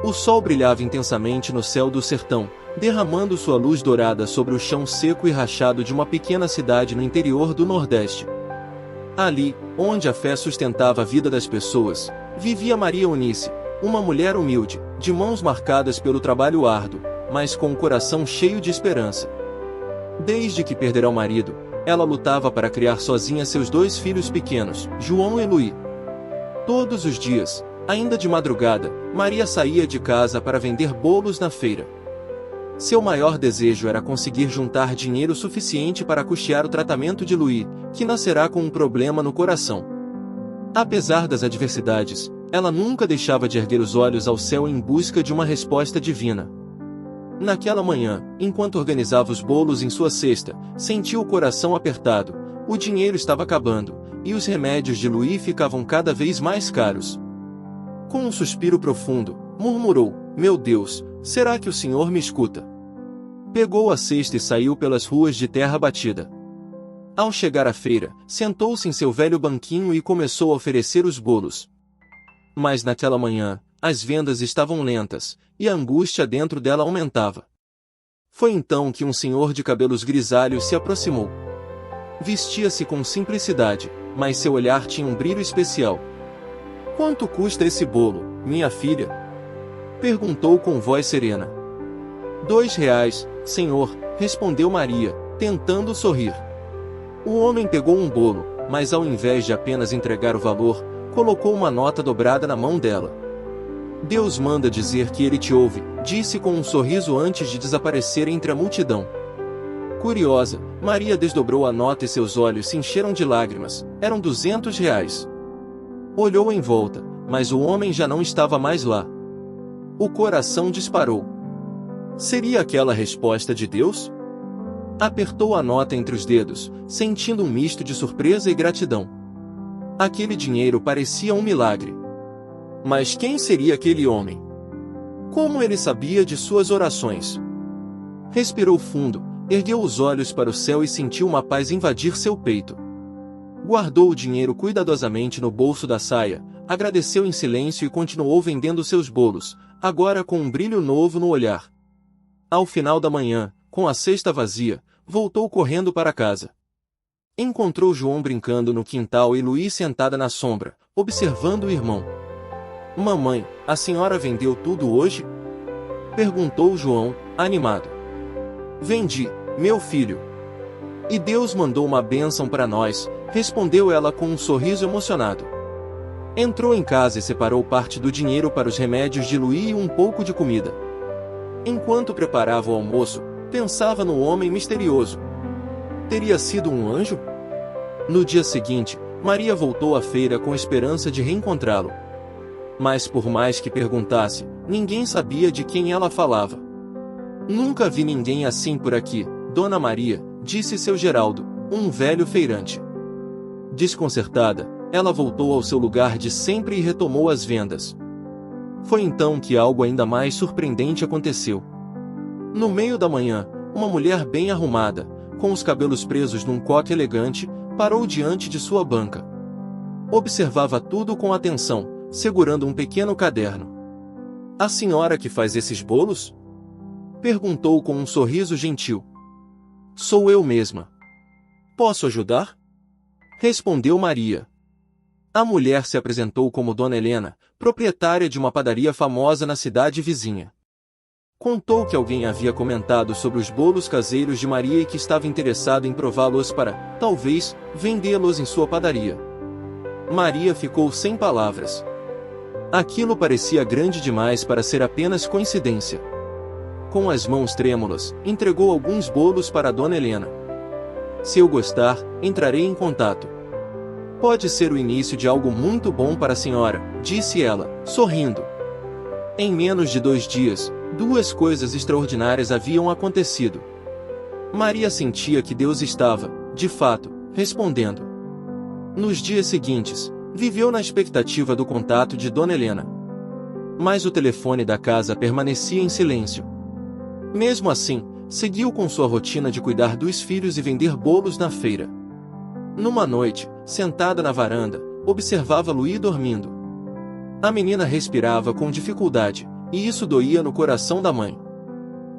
O sol brilhava intensamente no céu do sertão, derramando sua luz dourada sobre o chão seco e rachado de uma pequena cidade no interior do Nordeste. Ali, onde a fé sustentava a vida das pessoas, vivia Maria Eunice, uma mulher humilde, de mãos marcadas pelo trabalho árduo, mas com o coração cheio de esperança. Desde que perdera o marido, ela lutava para criar sozinha seus 2 filhos pequenos, João e Luí. Todos os dias, ainda de madrugada, Maria saía de casa para vender bolos na feira. Seu maior desejo era conseguir juntar dinheiro suficiente para custear o tratamento de Luí, que nascerá com um problema no coração. Apesar das adversidades, ela nunca deixava de erguer os olhos ao céu em busca de uma resposta divina. Naquela manhã, enquanto organizava os bolos em sua cesta, sentiu o coração apertado, o dinheiro estava acabando, e os remédios de Luí ficavam cada vez mais caros. Com um suspiro profundo, murmurou: "Meu Deus, será que o Senhor me escuta?" Pegou a cesta e saiu pelas ruas de terra batida. Ao chegar à feira, sentou-se em seu velho banquinho e começou a oferecer os bolos. Mas naquela manhã, as vendas estavam lentas, e a angústia dentro dela aumentava. Foi então que um senhor de cabelos grisalhos se aproximou. Vestia-se com simplicidade, mas seu olhar tinha um brilho especial. "Quanto custa esse bolo, minha filha?" perguntou com voz serena. "R$ 2, senhor", respondeu Maria, tentando sorrir. O homem pegou um bolo, mas ao invés de apenas entregar o valor, colocou uma nota dobrada na mão dela. "Deus manda dizer que ele te ouve", disse com um sorriso antes de desaparecer entre a multidão. Curiosa, Maria desdobrou a nota e seus olhos se encheram de lágrimas. Eram R$ 200. Olhou em volta, mas o homem já não estava mais lá. O coração disparou. Seria aquela a resposta de Deus? Apertou a nota entre os dedos, sentindo um misto de surpresa e gratidão. Aquele dinheiro parecia um milagre. Mas quem seria aquele homem? Como ele sabia de suas orações? Respirou fundo, ergueu os olhos para o céu e sentiu uma paz invadir seu peito. Guardou o dinheiro cuidadosamente no bolso da saia, agradeceu em silêncio e continuou vendendo seus bolos, agora com um brilho novo no olhar. Ao final da manhã, com a cesta vazia, voltou correndo para casa. Encontrou João brincando no quintal e Luí sentada na sombra, observando o irmão. "Mamãe, a senhora vendeu tudo hoje?" perguntou João, animado. "Vendi, meu filho. E Deus mandou uma bênção para nós", respondeu ela com um sorriso emocionado. Entrou em casa e separou parte do dinheiro para os remédios de Luí e um pouco de comida. Enquanto preparava o almoço, pensava no homem misterioso. Teria sido um anjo? No dia seguinte, Maria voltou à feira com esperança de reencontrá-lo. Mas por mais que perguntasse, ninguém sabia de quem ela falava. "Nunca vi ninguém assim por aqui, Dona Maria", disse seu Geraldo, um velho feirante. Desconcertada, ela voltou ao seu lugar de sempre e retomou as vendas. Foi então que algo ainda mais surpreendente aconteceu. No meio da manhã, uma mulher bem arrumada, com os cabelos presos num coque elegante, parou diante de sua banca. Observava tudo com atenção, segurando um pequeno caderno. "A senhora que faz esses bolos?" perguntou com um sorriso gentil. "Sou eu mesma. Posso ajudar?" respondeu Maria. A mulher se apresentou como Dona Helena, proprietária de uma padaria famosa na cidade vizinha. Contou que alguém havia comentado sobre os bolos caseiros de Maria e que estava interessado em prová-los para, talvez, vendê-los em sua padaria. Maria ficou sem palavras. Aquilo parecia grande demais para ser apenas coincidência. Com as mãos trêmulas, entregou alguns bolos para Dona Helena. "Se eu gostar, entrarei em contato. Pode ser o início de algo muito bom para a senhora", disse ela, sorrindo. Em menos de 2 dias, 2 coisas extraordinárias haviam acontecido. Maria sentia que Deus estava, de fato, respondendo. Nos dias seguintes, viveu na expectativa do contato de Dona Helena. Mas o telefone da casa permanecia em silêncio. Mesmo assim, seguiu com sua rotina de cuidar dos filhos e vender bolos na feira. Numa noite, sentada na varanda, observava Luí dormindo. A menina respirava com dificuldade, e isso doía no coração da mãe.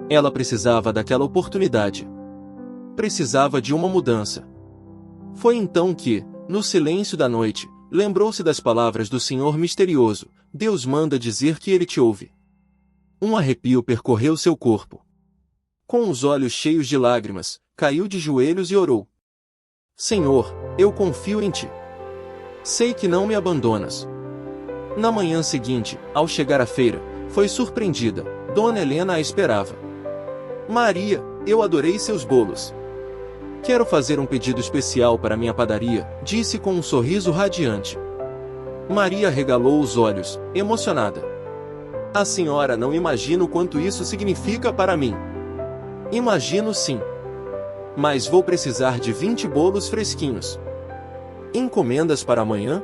Ela precisava daquela oportunidade. Precisava de uma mudança. Foi então que, no silêncio da noite, lembrou-se das palavras do Senhor misterioso: Deus manda dizer que Ele te ouve. Um arrepio percorreu seu corpo. Com os olhos cheios de lágrimas, caiu de joelhos e orou: Senhor, eu confio em Ti. Sei que não me abandonas. Na manhã seguinte, ao chegar à feira, foi surpreendida. Dona Helena a esperava. Maria, eu adorei seus bolos. Quero fazer um pedido especial para minha padaria, disse com um sorriso radiante. Maria regalou os olhos, emocionada. A senhora não imagina o quanto isso significa para mim. Imagino sim. Mas vou precisar de 20 bolos fresquinhos. Encomendas para amanhã?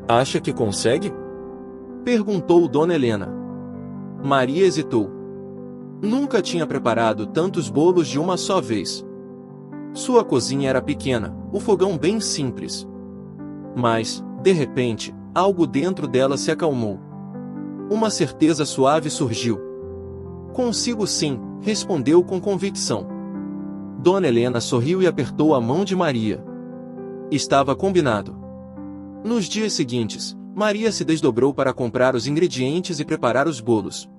Acha que consegue? Perguntou Dona Helena. Maria hesitou. Nunca tinha preparado tantos bolos de uma só vez. Sua cozinha era pequena, o fogão bem simples. Mas, de repente, algo dentro dela se acalmou. Uma certeza suave surgiu. Consigo sim, respondeu com convicção. Dona Helena sorriu e apertou a mão de Maria. Estava combinado. Nos dias seguintes, Maria se desdobrou para comprar os ingredientes e preparar os bolos.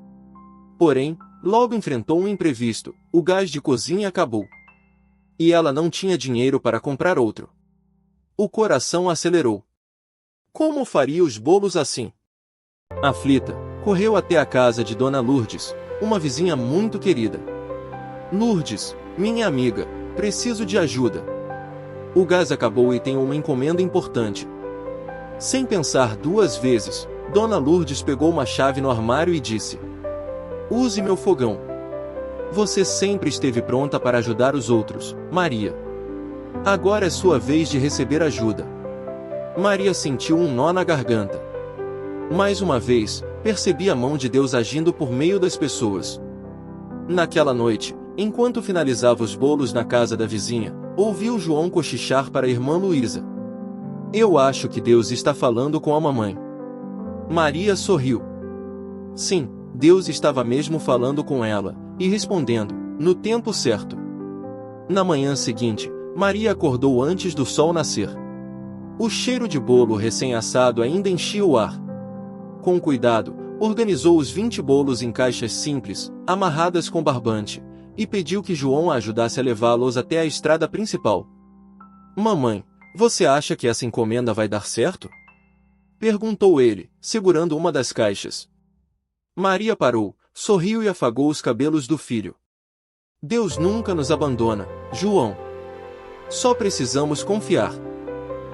Porém, logo enfrentou um imprevisto: o gás de cozinha acabou. E ela não tinha dinheiro para comprar outro. O coração acelerou. Como faria os bolos assim? Aflita, correu até a casa de Dona Lourdes, uma vizinha muito querida. Lourdes, minha amiga, preciso de ajuda. O gás acabou e tenho uma encomenda importante. Sem pensar duas vezes, Dona Lourdes pegou uma chave no armário e disse: Use meu fogão. Você sempre esteve pronta para ajudar os outros, Maria. Agora é sua vez de receber ajuda. Maria sentiu um nó na garganta. Mais uma vez, percebi a mão de Deus agindo por meio das pessoas. Naquela noite, enquanto finalizava os bolos na casa da vizinha, ouviu João cochichar para a irmã Luísa: Eu acho que Deus está falando com a mamãe. Maria sorriu. Sim, Deus estava mesmo falando com ela, e respondendo, no tempo certo. Na manhã seguinte, Maria acordou antes do sol nascer. O cheiro de bolo recém-assado ainda enchia o ar. Com cuidado, organizou os 20 bolos em caixas simples, amarradas com barbante, e pediu que João a ajudasse a levá-los até a estrada principal. Mamãe, você acha que essa encomenda vai dar certo? Perguntou ele, segurando uma das caixas. Maria parou, sorriu e afagou os cabelos do filho. Deus nunca nos abandona, João. Só precisamos confiar.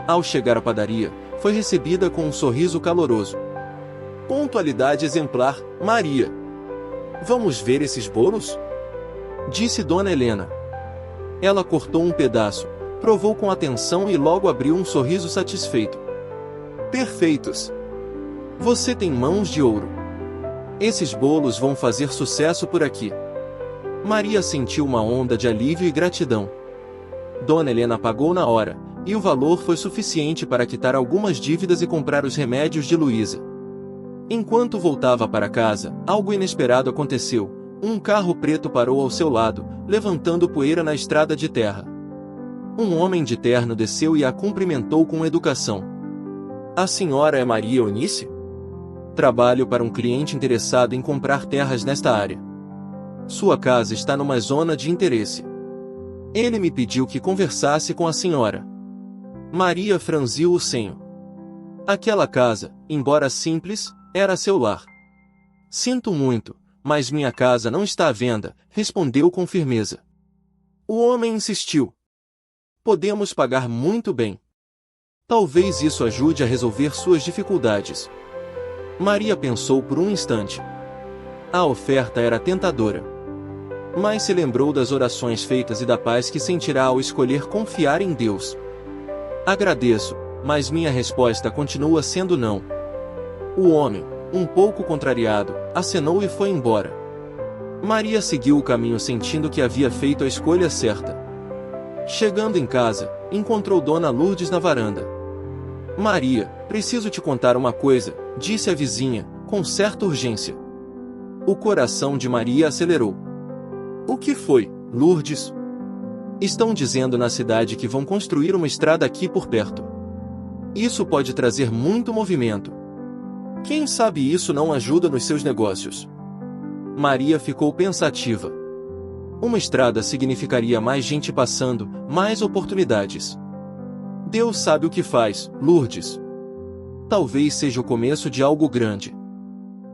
Ao chegar à padaria, foi recebida com um sorriso caloroso. Pontualidade exemplar, Maria. Vamos ver esses bolos? Disse Dona Helena. Ela cortou um pedaço, provou com atenção e logo abriu um sorriso satisfeito. Perfeitos! Você tem mãos de ouro. Esses bolos vão fazer sucesso por aqui. Maria sentiu uma onda de alívio e gratidão. Dona Helena pagou na hora, e o valor foi suficiente para quitar algumas dívidas e comprar os remédios de Luísa. Enquanto voltava para casa, algo inesperado aconteceu. Um carro preto parou ao seu lado, levantando poeira na estrada de terra. Um homem de terno desceu e a cumprimentou com educação. A senhora é Maria Eunice? Trabalho para um cliente interessado em comprar terras nesta área. Sua casa está numa zona de interesse. Ele me pediu que conversasse com a senhora. Maria franziu o senho. Aquela casa, embora simples, era seu lar. Sinto muito, mas minha casa não está à venda, respondeu com firmeza. O homem insistiu. Podemos pagar muito bem. Talvez isso ajude a resolver suas dificuldades. Maria pensou por um instante. A oferta era tentadora. Mas se lembrou das orações feitas e da paz que sentirá ao escolher confiar em Deus. Agradeço, mas minha resposta continua sendo não. O homem, um pouco contrariado, acenou e foi embora. Maria seguiu o caminho sentindo que havia feito a escolha certa. Chegando em casa, encontrou Dona Lourdes na varanda. Maria, preciso te contar uma coisa, disse a vizinha, com certa urgência. O coração de Maria acelerou. O que foi, Lourdes? Estão dizendo na cidade que vão construir uma estrada aqui por perto. Isso pode trazer muito movimento. Quem sabe isso não ajuda nos seus negócios? Maria ficou pensativa. Uma estrada significaria mais gente passando, mais oportunidades. Deus sabe o que faz, Lourdes. Talvez seja o começo de algo grande.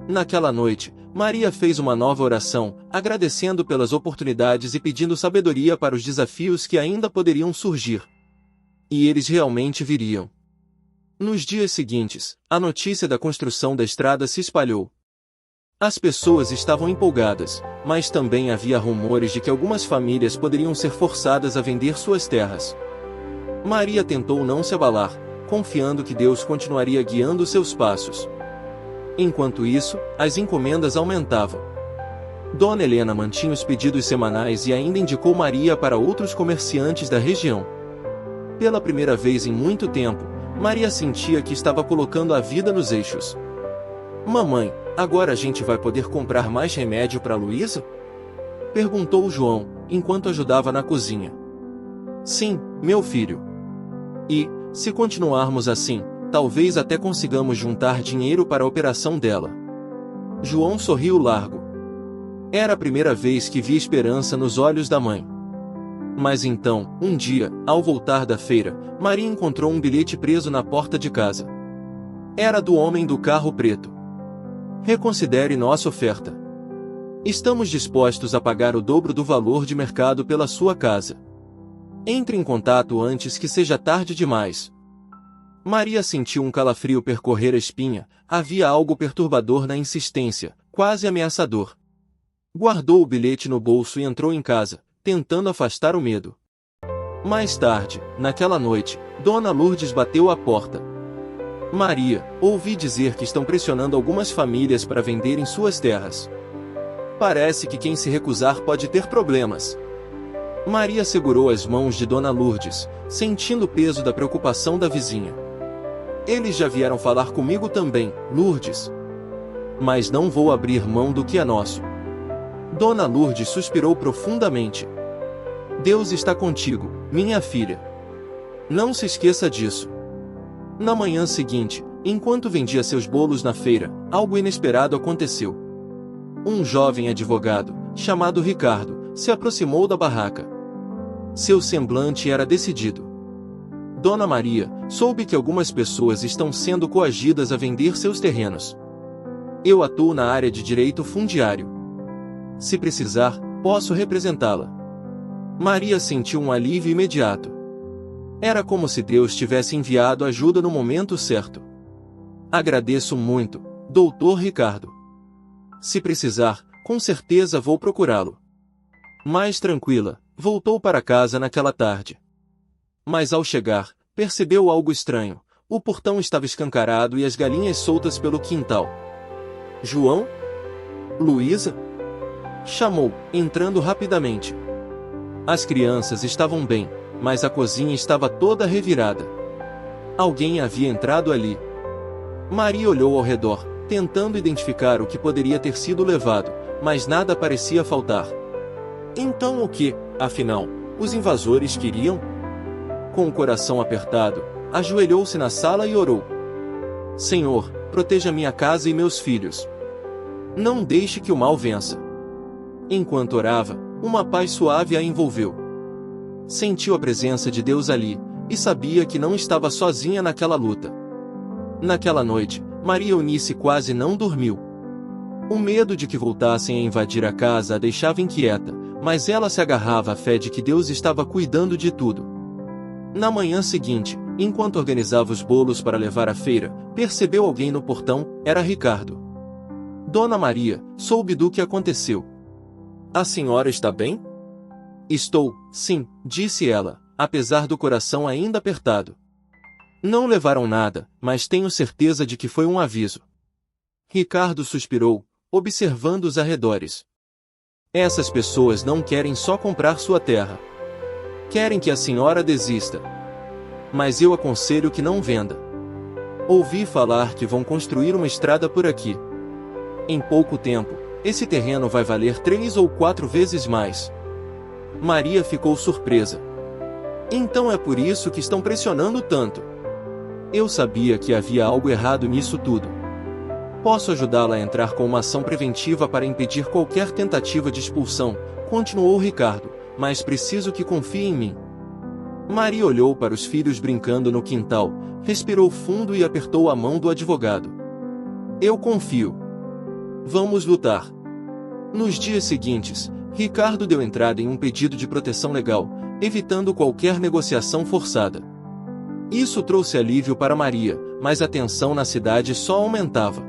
Naquela noite, Maria fez uma nova oração, agradecendo pelas oportunidades e pedindo sabedoria para os desafios que ainda poderiam surgir. E eles realmente viriam. Nos dias seguintes, a notícia da construção da estrada se espalhou. As pessoas estavam empolgadas, mas também havia rumores de que algumas famílias poderiam ser forçadas a vender suas terras. Maria tentou não se abalar, confiando que Deus continuaria guiando seus passos. Enquanto isso, as encomendas aumentavam. Dona Helena mantinha os pedidos semanais e ainda indicou Maria para outros comerciantes da região. Pela primeira vez em muito tempo, Maria sentia que estava colocando a vida nos eixos. Mamãe, agora a gente vai poder comprar mais remédio para Luísa? Perguntou João, enquanto ajudava na cozinha. Sim, meu filho. E, se continuarmos assim, talvez até consigamos juntar dinheiro para a operação dela. João sorriu largo. Era a primeira vez que via esperança nos olhos da mãe. Mas então, um dia, ao voltar da feira, Maria encontrou um bilhete preso na porta de casa. Era do homem do carro preto. Reconsidere nossa oferta. Estamos dispostos a pagar o dobro do valor de mercado pela sua casa. Entre em contato antes que seja tarde demais. Maria sentiu um calafrio percorrer a espinha, havia algo perturbador na insistência, quase ameaçador. Guardou o bilhete no bolso e entrou em casa, tentando afastar o medo. Mais tarde, naquela noite, Dona Lourdes bateu à porta. Maria, ouvi dizer que estão pressionando algumas famílias para venderem suas terras. Parece que quem se recusar pode ter problemas. Maria segurou as mãos de Dona Lourdes, sentindo o peso da preocupação da vizinha. Eles já vieram falar comigo também, Lourdes. Mas não vou abrir mão do que é nosso. Dona Lourdes suspirou profundamente. Deus está contigo, minha filha. Não se esqueça disso. Na manhã seguinte, enquanto vendia seus bolos na feira, algo inesperado aconteceu. Um jovem advogado, chamado Ricardo, se aproximou da barraca. Seu semblante era decidido. Dona Maria, soube que algumas pessoas estão sendo coagidas a vender seus terrenos. Eu atuo na área de direito fundiário. Se precisar, posso representá-la. Maria sentiu um alívio imediato. Era como se Deus tivesse enviado ajuda no momento certo. Agradeço muito, Dr. Ricardo. Se precisar, com certeza vou procurá-lo. Mais tranquila, voltou para casa naquela tarde. Mas ao chegar, percebeu algo estranho. O portão estava escancarado e as galinhas soltas pelo quintal. João? Luísa? Chamou, entrando rapidamente. As crianças estavam bem, mas a cozinha estava toda revirada. Alguém havia entrado ali. Maria olhou ao redor, tentando identificar o que poderia ter sido levado, mas nada parecia faltar. Então o que, afinal, os invasores queriam? Com o coração apertado, ajoelhou-se na sala e orou. Senhor, proteja minha casa e meus filhos. Não deixe que o mal vença. Enquanto orava, uma paz suave a envolveu. Sentiu a presença de Deus ali, e sabia que não estava sozinha naquela luta. Naquela noite, Maria Eunice quase não dormiu. O medo de que voltassem a invadir a casa a deixava inquieta, mas ela se agarrava à fé de que Deus estava cuidando de tudo. Na manhã seguinte, enquanto organizava os bolos para levar à feira, percebeu alguém no portão, era Ricardo. Dona Maria, soube do que aconteceu. A senhora está bem? Estou, sim, disse ela, apesar do coração ainda apertado. Não levaram nada, mas tenho certeza de que foi um aviso. Ricardo suspirou, observando os arredores. Essas pessoas não querem só comprar sua terra. Querem que a senhora desista. Mas eu aconselho que não venda. Ouvi falar que vão construir uma estrada por aqui. Em pouco tempo, Esse terreno vai valer 3 ou 4 vezes mais. Maria ficou surpresa. Então é por isso que estão pressionando tanto. Eu sabia que havia algo errado nisso tudo. Posso ajudá-la a entrar com uma ação preventiva para impedir qualquer tentativa de expulsão, continuou Ricardo, mas preciso que confie em mim. Maria olhou para os filhos brincando no quintal, respirou fundo e apertou a mão do advogado. Eu confio. Vamos lutar. Nos dias seguintes, Ricardo deu entrada em um pedido de proteção legal, evitando qualquer negociação forçada. Isso trouxe alívio para Maria, mas a tensão na cidade só aumentava.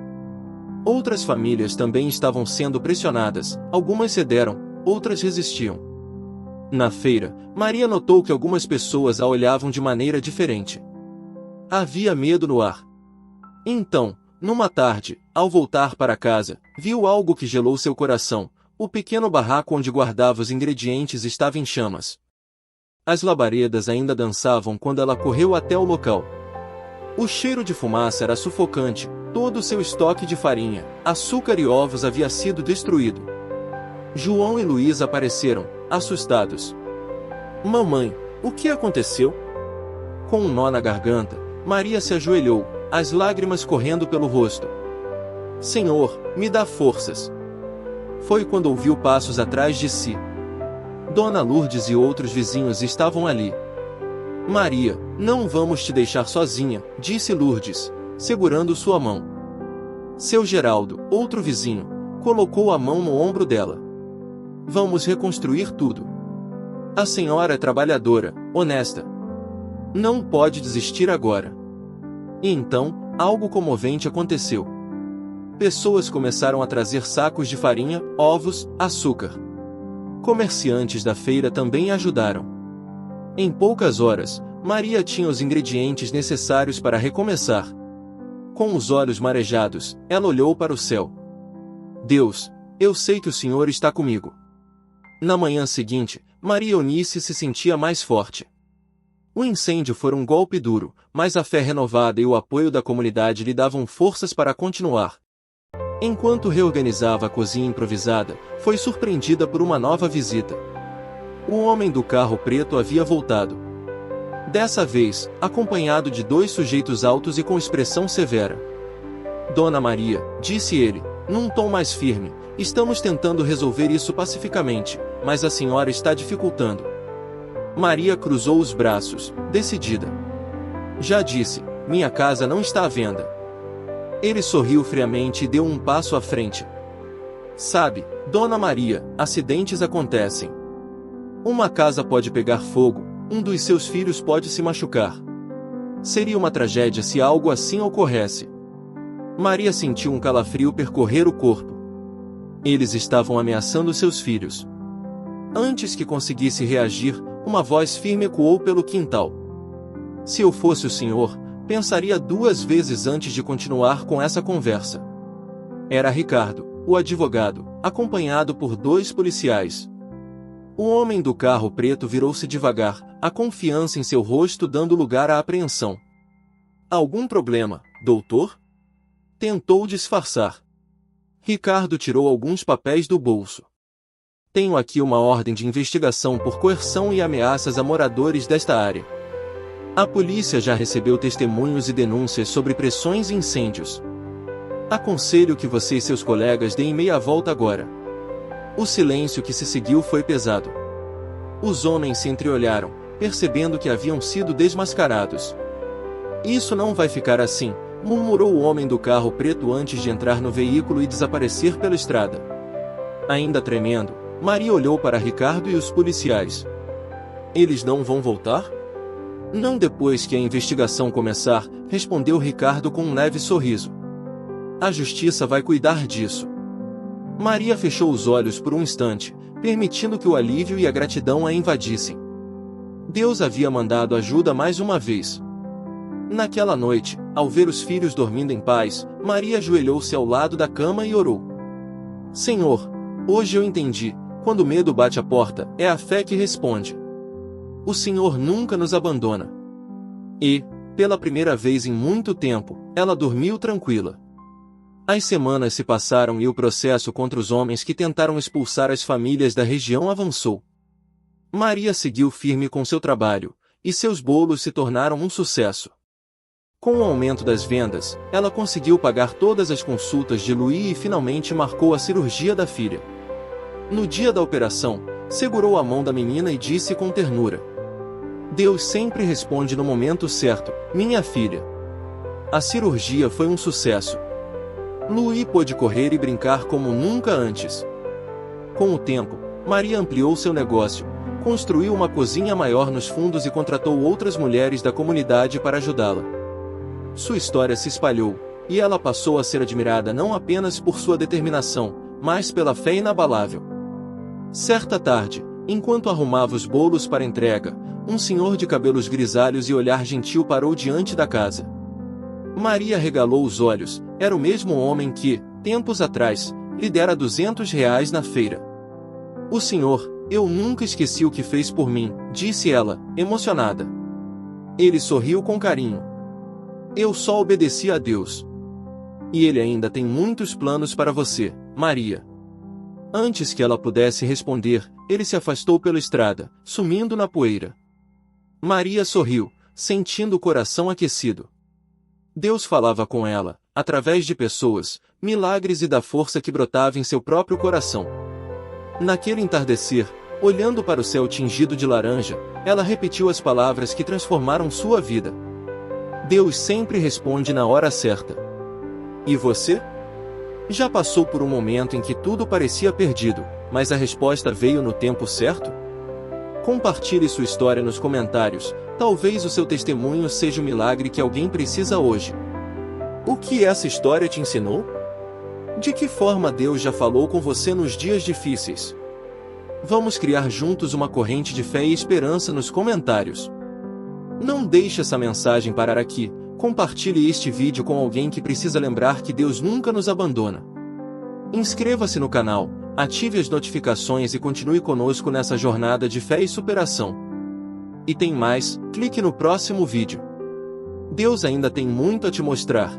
Outras famílias também estavam sendo pressionadas, algumas cederam, outras resistiam. Na feira, Maria notou que algumas pessoas a olhavam de maneira diferente. Havia medo no ar. Então, numa tarde, ao voltar para casa, viu algo que gelou seu coração. O pequeno barraco onde guardava os ingredientes estava em chamas. As labaredas ainda dançavam quando ela correu até o local. O cheiro de fumaça era sufocante, todo o seu estoque de farinha, açúcar e ovos havia sido destruído. João e Luísa apareceram, assustados. Mamãe, o que aconteceu? Com um nó na garganta, Maria se ajoelhou, as lágrimas correndo pelo rosto. Senhor, me dá forças. Foi quando ouviu passos atrás de si. Dona Lourdes e outros vizinhos estavam ali. Maria, não vamos te deixar sozinha, disse Lourdes, segurando sua mão. Seu Geraldo, outro vizinho, colocou a mão no ombro dela. Vamos reconstruir tudo. A senhora é trabalhadora, honesta. Não pode desistir agora. E então, algo comovente aconteceu. Pessoas começaram a trazer sacos de farinha, ovos, açúcar. Comerciantes da feira também ajudaram. Em poucas horas, Maria tinha os ingredientes necessários para recomeçar. Com os olhos marejados, ela olhou para o céu. Deus, eu sei que o Senhor está comigo. Na manhã seguinte, Maria Eunice se sentia mais forte. O incêndio foi um golpe duro, mas a fé renovada e o apoio da comunidade lhe davam forças para continuar. Enquanto reorganizava a cozinha improvisada, foi surpreendida por uma nova visita. O homem do carro preto havia voltado. Dessa vez, acompanhado de 2 sujeitos altos e com expressão severa. Dona Maria, disse ele, num tom mais firme, estamos tentando resolver isso pacificamente, mas a senhora está dificultando. Maria cruzou os braços, decidida. Já disse, minha casa não está à venda. Ele sorriu friamente e deu um passo à frente. Sabe, Dona Maria, acidentes acontecem. Uma casa pode pegar fogo, um dos seus filhos pode se machucar. Seria uma tragédia se algo assim ocorresse. Maria sentiu um calafrio percorrer o corpo. Eles estavam ameaçando seus filhos. Antes que conseguisse reagir, uma voz firme ecoou pelo quintal. Se eu fosse o senhor, pensaria 2 vezes antes de continuar com essa conversa. Era Ricardo, o advogado, acompanhado por 2 policiais. O homem do carro preto virou-se devagar, a confiança em seu rosto dando lugar à apreensão. Algum problema, doutor? Tentou disfarçar. Ricardo tirou alguns papéis do bolso. Tenho aqui uma ordem de investigação por coerção e ameaças a moradores desta área. A polícia já recebeu testemunhos e denúncias sobre pressões e incêndios. Aconselho que você e seus colegas deem meia volta agora. O silêncio que se seguiu foi pesado. Os homens se entreolharam, percebendo que haviam sido desmascarados. Isso não vai ficar assim, murmurou o homem do carro preto antes de entrar no veículo e desaparecer pela estrada. Ainda tremendo, Maria olhou para Ricardo e os policiais. Eles não vão voltar? Não depois que a investigação começar, respondeu Ricardo com um leve sorriso. A justiça vai cuidar disso. Maria fechou os olhos por um instante, permitindo que o alívio e a gratidão a invadissem. Deus havia mandado ajuda mais uma vez. Naquela noite, ao ver os filhos dormindo em paz, Maria ajoelhou-se ao lado da cama e orou. Senhor, hoje eu entendi, quando o medo bate a porta, é a fé que responde. O Senhor nunca nos abandona. E, pela primeira vez em muito tempo, ela dormiu tranquila. As semanas se passaram e o processo contra os homens que tentaram expulsar as famílias da região avançou. Maria seguiu firme com seu trabalho, e seus bolos se tornaram um sucesso. Com o aumento das vendas, ela conseguiu pagar todas as consultas de Louis e finalmente marcou a cirurgia da filha. No dia da operação, segurou a mão da menina e disse com ternura: "Deus sempre responde no momento certo, minha filha." A cirurgia foi um sucesso. Louis pôde correr e brincar como nunca antes. Com o tempo, Maria ampliou seu negócio, construiu uma cozinha maior nos fundos e contratou outras mulheres da comunidade para ajudá-la. Sua história se espalhou, e ela passou a ser admirada não apenas por sua determinação, mas pela fé inabalável. Certa tarde, enquanto arrumava os bolos para entrega, um senhor de cabelos grisalhos e olhar gentil parou diante da casa. Maria regalou os olhos. Era o mesmo homem que, tempos atrás, lhe dera R$ 200 na feira. "O senhor, eu nunca esqueci o que fez por mim", disse ela, emocionada. Ele sorriu com carinho. "Eu só obedeci a Deus. E ele ainda tem muitos planos para você, Maria." Antes que ela pudesse responder, ele se afastou pela estrada, sumindo na poeira. Maria sorriu, sentindo o coração aquecido. Deus falava com ela, através de pessoas, milagres e da força que brotava em seu próprio coração. Naquele entardecer, olhando para o céu tingido de laranja, ela repetiu as palavras que transformaram sua vida. Deus sempre responde na hora certa. E você? Já passou por um momento em que tudo parecia perdido, mas a resposta veio no tempo certo? Compartilhe sua história nos comentários, talvez o seu testemunho seja o milagre que alguém precisa hoje. O que essa história te ensinou? De que forma Deus já falou com você nos dias difíceis? Vamos criar juntos uma corrente de fé e esperança nos comentários. Não deixe essa mensagem parar aqui, compartilhe este vídeo com alguém que precisa lembrar que Deus nunca nos abandona. Inscreva-se no canal, ative as notificações e continue conosco nessa jornada de fé e superação. E tem mais, clique no próximo vídeo. Deus ainda tem muito a te mostrar.